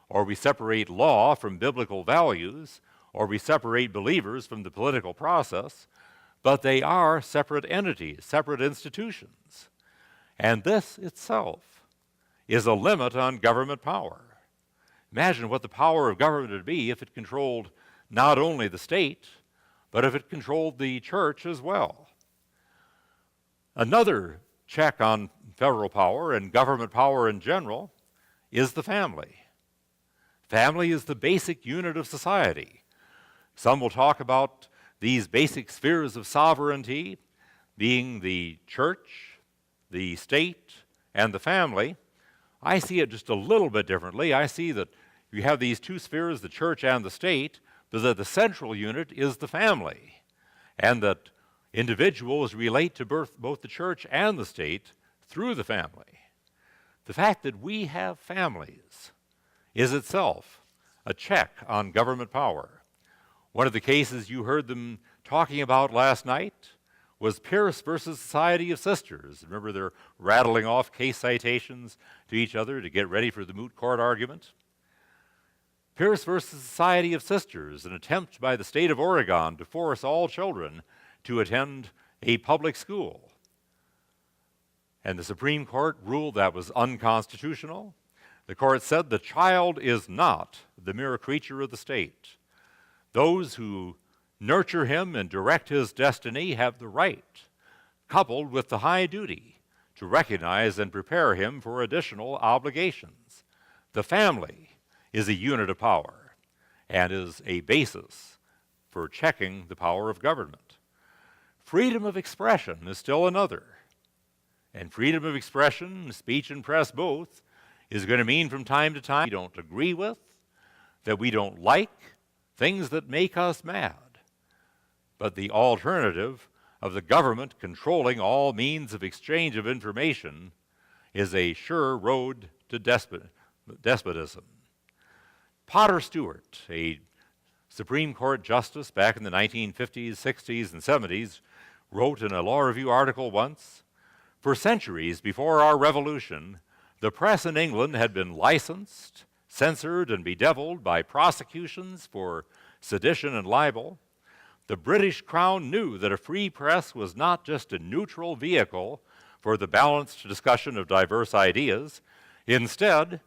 or we separate law from biblical values, or we separate believers from the political process, but they are separate entities, separate institutions. And this itself is a limit on government power. Imagine what the power of government would be if it controlled not only the state, but if it controlled the church as well. Another check on federal power and government power in general is the family. Family is the basic unit of society. Some will talk about these basic spheres of sovereignty being the church, the state, and the family. I see it just a little bit differently. I see that you have these two spheres, the church and the state, but that the central unit is the family, and that individuals relate to both the church and the state through the family. The fact that we have families is itself a check on government power. One of the cases you heard them talking about last night was Pierce versus Society of Sisters. Remember, they're rattling off case citations to each other to get ready for the moot court argument. Pierce versus Society of Sisters, an attempt by the state of Oregon to force all children to attend a public school. And the Supreme Court ruled that was unconstitutional. The court said the child is not the mere creature of the state. Those who nurture him and direct his destiny have the right, coupled with the high duty, to recognize and prepare him for additional obligations. The family is a unit of power and is a basis for checking the power of government. Freedom of expression is still another. And freedom of expression, speech and press both, is going to mean from time to time we don't agree with, that we don't like, things that make us mad. But the alternative of the government controlling all means of exchange of information is a sure road to despotism. Potter Stewart, a Supreme Court justice back in the 1950s, 60s, and 70s, wrote in a law review article once, "For centuries before our revolution, the press in England had been licensed, censored, and bedeviled by prosecutions for sedition and libel. The British Crown knew that a free press was not just a neutral vehicle for the balanced discussion of diverse ideas. Instead,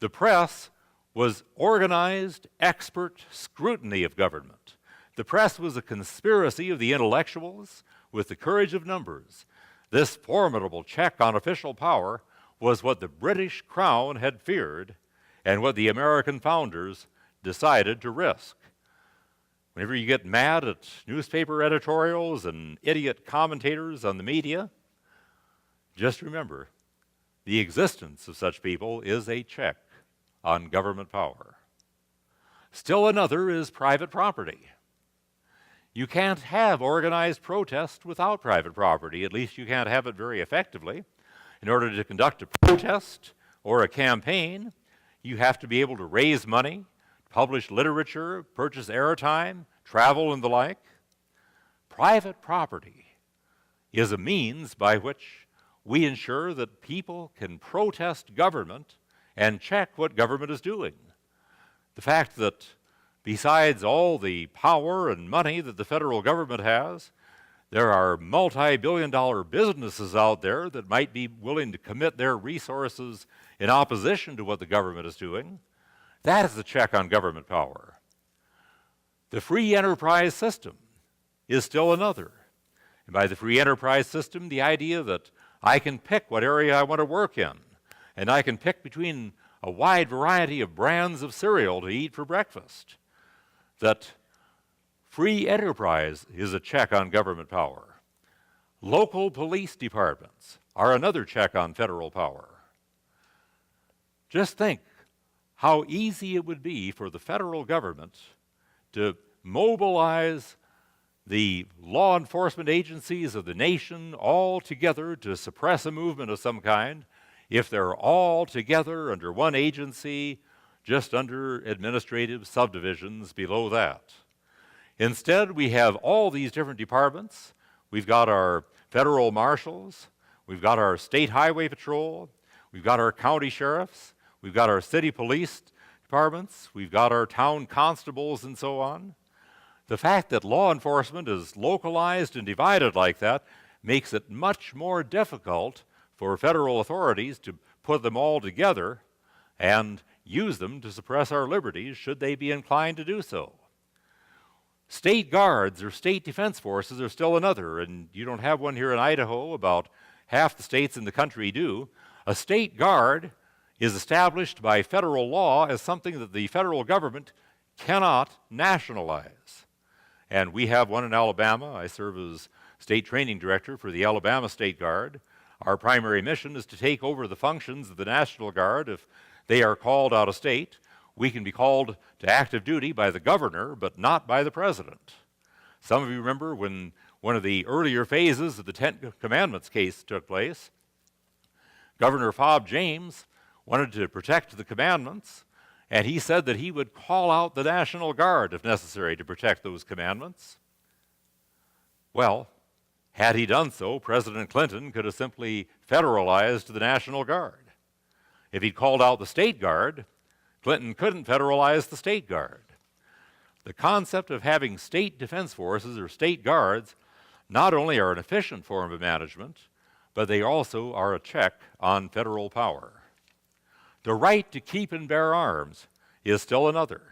the press was organized, expert scrutiny of government. The press was a conspiracy of the intellectuals with the courage of numbers. This formidable check on official power was what the British Crown had feared and what the American founders decided to risk." Whenever you get mad at newspaper editorials and idiot commentators on the media, just remember, the existence of such people is a check on government power. Still another is private property. You can't have organized protest without private property. At least you can't have it very effectively. In order to conduct a protest or a campaign, you have to be able to raise money, publish literature, purchase airtime, travel, and the like. Private property is a means by which we ensure that people can protest government and check what government is doing. The fact that besides all the power and money that the federal government has, there are multi-billion-dollar businesses out there that might be willing to commit their resources in opposition to what the government is doing. That is the check on government power. The free enterprise system is still another. And by the free enterprise system, the idea that I can pick what area I want to work in, and I can pick between a wide variety of brands of cereal to eat for breakfast. That free enterprise is a check on government power. Local police departments are another check on federal power. Just think how easy it would be for the federal government to mobilize the law enforcement agencies of the nation all together to suppress a movement of some kind if they're all together under one agency, just under administrative subdivisions below that. Instead, we have all these different departments. We've got our federal marshals, we've got our state highway patrol, we've got our county sheriffs, we've got our city police departments, we've got our town constables and so on. The fact that law enforcement is localized and divided like that makes it much more difficult for federal authorities to put them all together and use them to suppress our liberties should they be inclined to do so. State guards or state defense forces are still another, and you don't have one here in Idaho. About half the states in the country do. A state guard is established by federal law as something that the federal government cannot nationalize. And we have one in Alabama. I serve as state training director for the Alabama State Guard. Our primary mission is to take over the functions of the National Guard if they are called out of state. We can be called to active duty by the governor, but not by the president. Some of you remember when one of the earlier phases of the Ten Commandments case took place, Governor Fob James wanted to protect the commandments, and he said that he would call out the National Guard if necessary to protect those commandments. Well, had he done so, President Clinton could have simply federalized the National Guard. If he'd called out the State Guard, Clinton couldn't federalize the State Guard. The concept of having state defense forces or state guards not only are an efficient form of management, but they also are a check on federal power. The right to keep and bear arms is still another.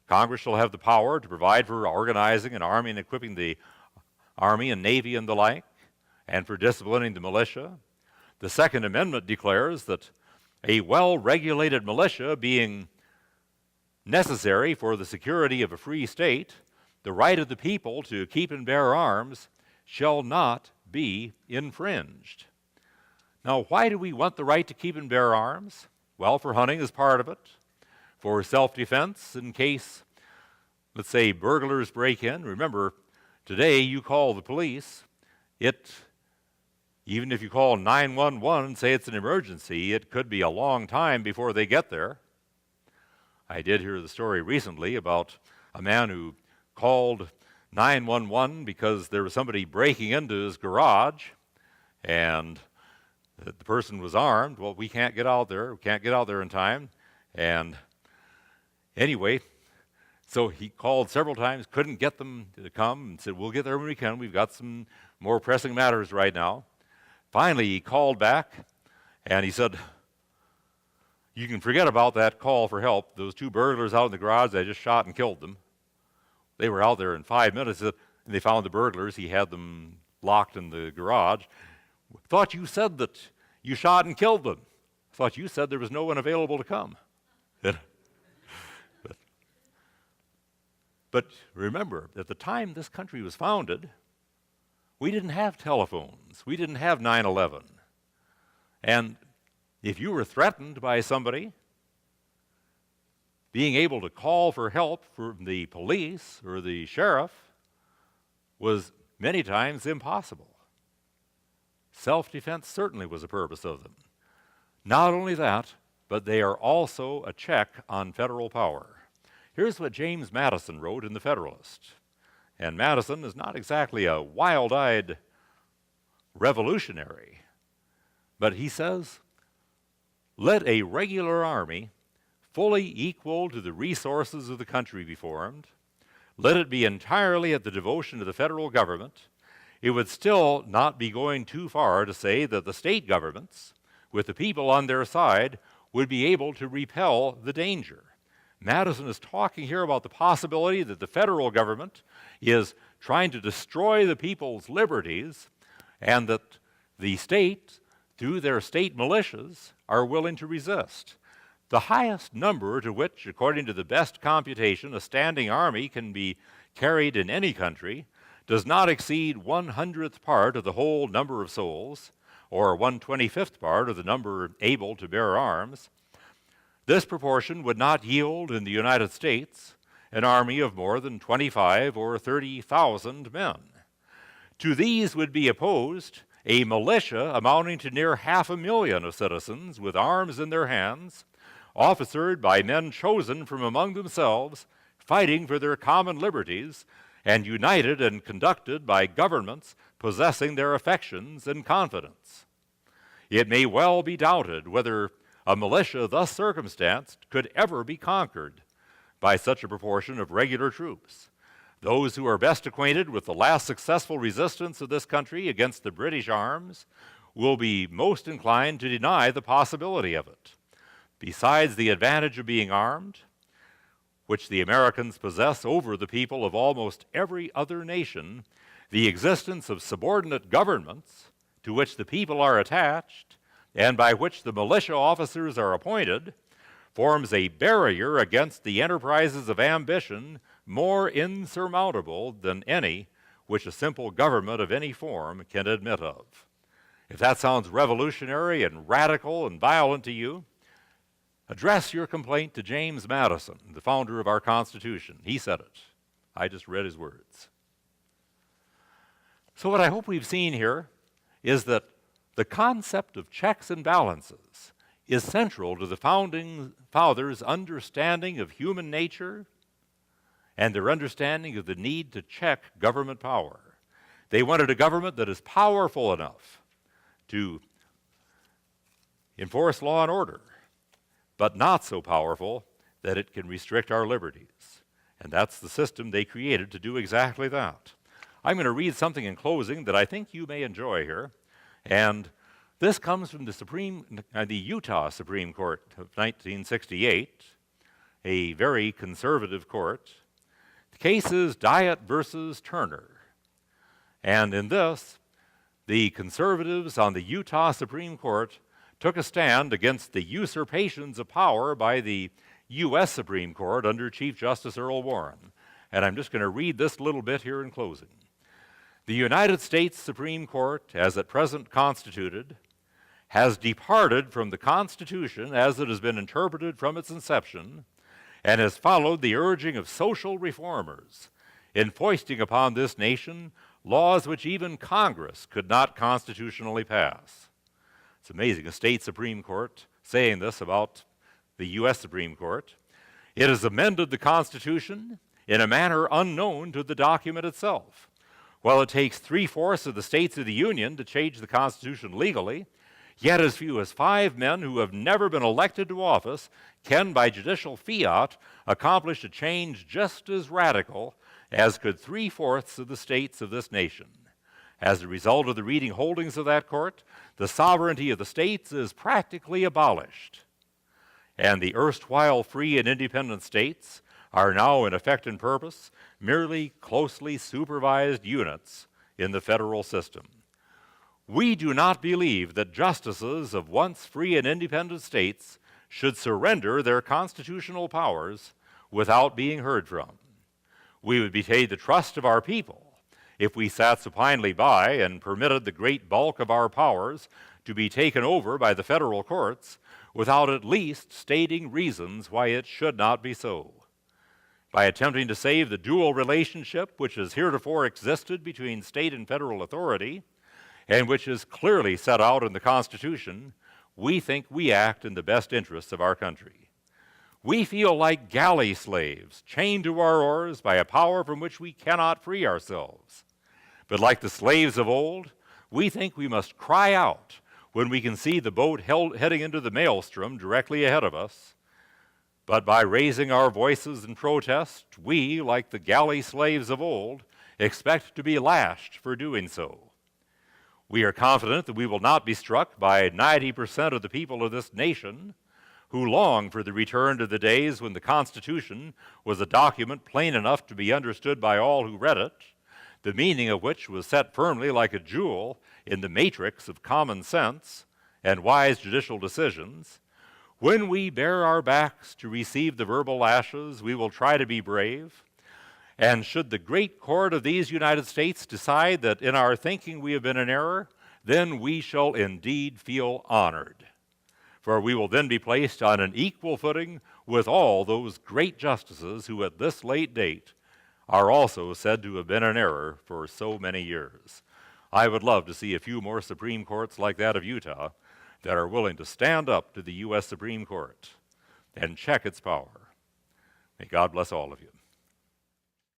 Congress shall have the power to provide for organizing and arming and equipping the Army and Navy and the like, and for disciplining the militia. The Second Amendment declares that a well-regulated militia being necessary for the security of a free state, the right of the people to keep and bear arms shall not be infringed. Now, why do we want the right to keep and bear arms? Well, for hunting is part of it, for self-defense in case, let's say, burglars break in. Remember, today you call the police, even if you call 911 and say it's an emergency, it could be a long time before they get there. I did hear the story recently about a man who called 911 because there was somebody breaking into his garage, and the person was armed. Well, we can't get out there. We can't get out there in time. And anyway, so he called several times, couldn't get them to come, and said, we'll get there when we can. We've got some more pressing matters right now. Finally, he called back, and he said, you can forget about that call for help. Those two burglars out in the garage, I just shot and killed them. They were out there in 5 minutes, and they found the burglars. He had them locked in the garage. Thought you said that you shot and killed them. Thought you said there was no one available to come. But remember, at the time this country was founded, we didn't have telephones. We didn't have 9/11. And if you were threatened by somebody, being able to call for help from the police or the sheriff was many times impossible. Self-defense certainly was a purpose of them. Not only that, but they are also a check on federal power. Here's what James Madison wrote in the Federalist. And Madison is not exactly a wild-eyed revolutionary, but he says, Let a regular army fully equal to the resources of the country be formed. Let it be entirely at the devotion of the federal government. It would still not be going too far to say that the state governments, with the people on their side, would be able to repel the danger. Madison is talking here about the possibility that the federal government is trying to destroy the people's liberties, and that the state, through their state militias, are willing to resist. The highest number to which, according to the best computation, a standing army can be carried in any country does not exceed 1/100th part of the whole number of souls, or 1/25th part of the number able to bear arms. This proportion would not yield in the United States an army of more than 25 or 30,000 men. To these would be opposed a militia amounting to near 500,000 of citizens with arms in their hands, officered by men chosen from among themselves, fighting for their common liberties, and united and conducted by governments possessing their affections and confidence. It may well be doubted whether a militia thus circumstanced could ever be conquered by such a proportion of regular troops. Those who are best acquainted with the last successful resistance of this country against the British arms will be most inclined to deny the possibility of it. Besides the advantage of being armed, which the Americans possess over the people of almost every other nation, the existence of subordinate governments to which the people are attached and by which the militia officers are appointed forms a barrier against the enterprises of ambition more insurmountable than any which a simple government of any form can admit of. If that sounds revolutionary and radical and violent to you, address your complaint to James Madison, the founder of our Constitution. He said it. I just read his words. So what I hope we've seen here is that the concept of checks and balances is central to the founding fathers' understanding of human nature and their understanding of the need to check government power. They wanted a government that is powerful enough to enforce law and order, but not so powerful that it can restrict our liberties. And that's the system they created to do exactly that. I'm going to read something in closing that I think you may enjoy here. And this comes from the Utah Supreme Court of 1968, a very conservative court. The case is Diet versus Turner. And in this, the conservatives on the Utah Supreme Court took a stand against the usurpations of power by the U.S. Supreme Court under Chief Justice Earl Warren. And I'm just going to read this little bit here in closing. The United States Supreme Court, as at present constituted, has departed from the Constitution as it has been interpreted from its inception, and has followed the urging of social reformers in foisting upon this nation laws which even Congress could not constitutionally pass. It's amazing, a state Supreme Court saying this about the U.S. Supreme Court. It has amended the Constitution in a manner unknown to the document itself. While it takes 3/4 of the states of the Union to change the Constitution legally, yet as few as 5 men who have never been elected to office can, by judicial fiat, accomplish a change just as radical as could 3/4 of the states of this nation. As a result of the reading holdings of that court, the sovereignty of the states is practically abolished, and the erstwhile free and independent states are now, in effect and purpose, merely closely supervised units in the federal system. We do not believe that justices of once free and independent states should surrender their constitutional powers without being heard from. We would betray the trust of our people if we sat supinely by and permitted the great bulk of our powers to be taken over by the federal courts without at least stating reasons why it should not be so. By attempting to save the dual relationship which has heretofore existed between state and federal authority, and which is clearly set out in the Constitution, we think we act in the best interests of our country. We feel like galley slaves, chained to our oars by a power from which we cannot free ourselves. But like the slaves of old, we think we must cry out when we can see the boat heading into the maelstrom directly ahead of us. But by raising our voices in protest, we, like the galley slaves of old, expect to be lashed for doing so. We are confident that we will not be struck by 90% of the people of this nation who long for the return to the days when the Constitution was a document plain enough to be understood by all who read it, the meaning of which was set firmly like a jewel in the matrix of common sense and wise judicial decisions. When we bare our backs to receive the verbal lashes, we will try to be brave. And should the great court of these United States decide that in our thinking we have been in error, then we shall indeed feel honored. For we will then be placed on an equal footing with all those great justices who at this late date are also said to have been in error for so many years. I would love to see a few more Supreme Courts like that of Utah that are willing to stand up to the U.S. Supreme Court and check its power. May God bless all of you.